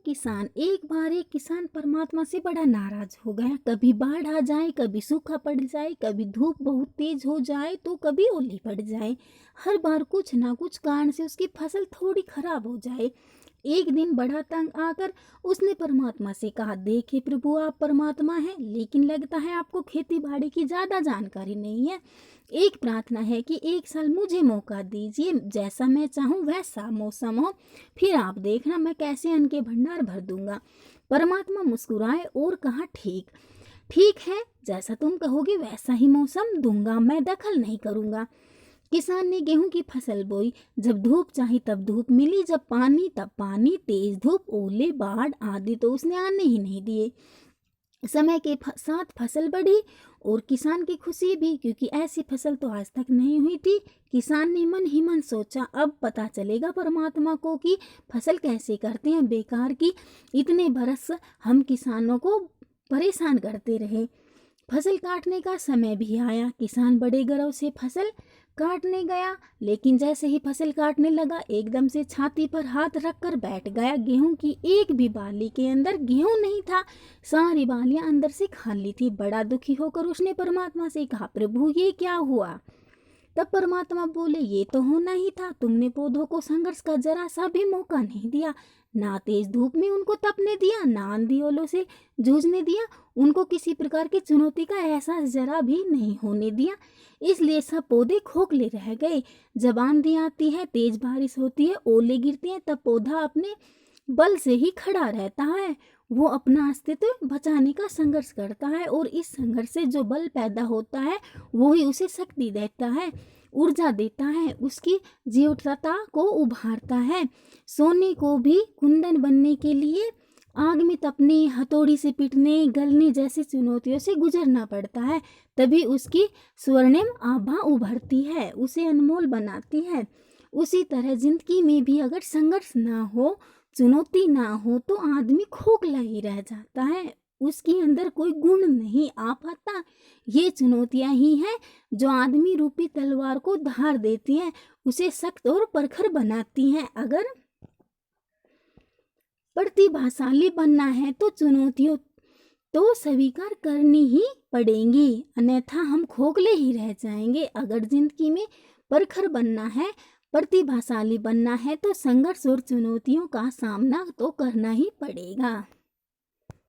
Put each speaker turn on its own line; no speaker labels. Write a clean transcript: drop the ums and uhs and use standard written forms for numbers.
किसान एक बार एक किसान परमात्मा से बड़ा नाराज हो गया। कभी बाढ़ आ जाए, कभी सूखा पड़ जाए, कभी धूप बहुत तेज हो जाए तो कभी ओली पड़ जाए। हर बार कुछ ना कुछ कारण से उसकी फसल थोड़ी खराब हो जाए। एक दिन बड़ा तंग आकर उसने परमात्मा से कहा, देखे प्रभु, आप परमात्मा हैं, लेकिन लगता है आपको खेती बाड़ी की ज़्यादा जानकारी नहीं है। एक प्रार्थना है कि एक साल मुझे मौका दीजिए, जैसा मैं चाहूँ वैसा मौसम हो, फिर आप देखना मैं कैसे अन्न के भंडार भर दूंगा। परमात्मा मुस्कुराए और कहा, ठीक ठीक है, जैसा तुम कहोगे वैसा ही मौसम दूंगा, मैं दखल नहीं करूंगा। किसान ने गेहूं की फसल बोई। जब धूप चाही तब धूप मिली, जब पानी तब पानी, तेज धूप, ओले, बाढ़ आदि तो उसने आने ही नहीं दिए। समय के साथ फसल बढ़ी और किसान की खुशी भी, क्योंकि ऐसी फसल तो आज तक नहीं हुई थी। किसान ने मन ही मन सोचा, अब पता चलेगा परमात्मा को कि फसल कैसे करते हैं बेकार की। इतने बरस हम किसानों को परेशान करते रहे। फसल काटने का समय भी आया। किसान बड़े गर्व से फसल काटने गया, लेकिन जैसे ही फसल काटने लगा एकदम से छाती पर हाथ रखकर बैठ गया। गेहूं की एक भी बाली के अंदर गेहूं नहीं था, सारी बालियां अंदर से खाली थी। बड़ा दुखी होकर उसने परमात्मा से कहा, प्रभु ये क्या हुआ? तब परमात्मा बोले, ये तो होना ही था, तुमने पौधों को संघर्ष का जरा सा भी मौका नहीं दिया। ना तेज धूप में उनको तपने दिया, ना आंधी ओलों से जूझने दिया, उनको किसी प्रकार की चुनौती का एहसास जरा भी नहीं होने दिया। इसलिए सब पौधे खोखले रह गए। जब आंधी आती है, तेज बारिश होती है, ओले गिरते हैं, तब पौधा अपने बल से ही खड़ा रहता है। वो अपना अस्तित्व बचाने का संघर्ष करता है और इस संघर्ष से जो बल पैदा होता है वो ही उसे शक्ति देता है, ऊर्जा देता है, उसकी जीवटता को उभारता है। सोने को भी कुंदन बनने के लिए आग में तपने, हथौड़ी से पीटने, गलने जैसी चुनौतियों से गुजरना पड़ता है, तभी उसकी स्वर्णिम आभा उभरती है, उसे अनमोल बनाती है। उसी तरह जिंदगी में भी अगर संघर्ष ना हो, चुनौती ना हो, तो आदमी खोखला ही रह जाता है, उसके अंदर कोई गुण नहीं आ पाता। ये चुनौतियां ही हैं जो आदमी रूपी तलवार को धार देती हैं, उसे सख्त और प्रखर बनाती हैं। अगर प्रतिभाशाली बनना है तो चुनौतियों तो स्वीकार करनी ही पड़ेंगी, अन्यथा हम खोखले ही रह जाएंगे। अगर जिंदगी में प्रखर बनना है, प्रतिभाशाली बनना है, तो संघर्ष और चुनौतियों का सामना तो करना ही पड़ेगा।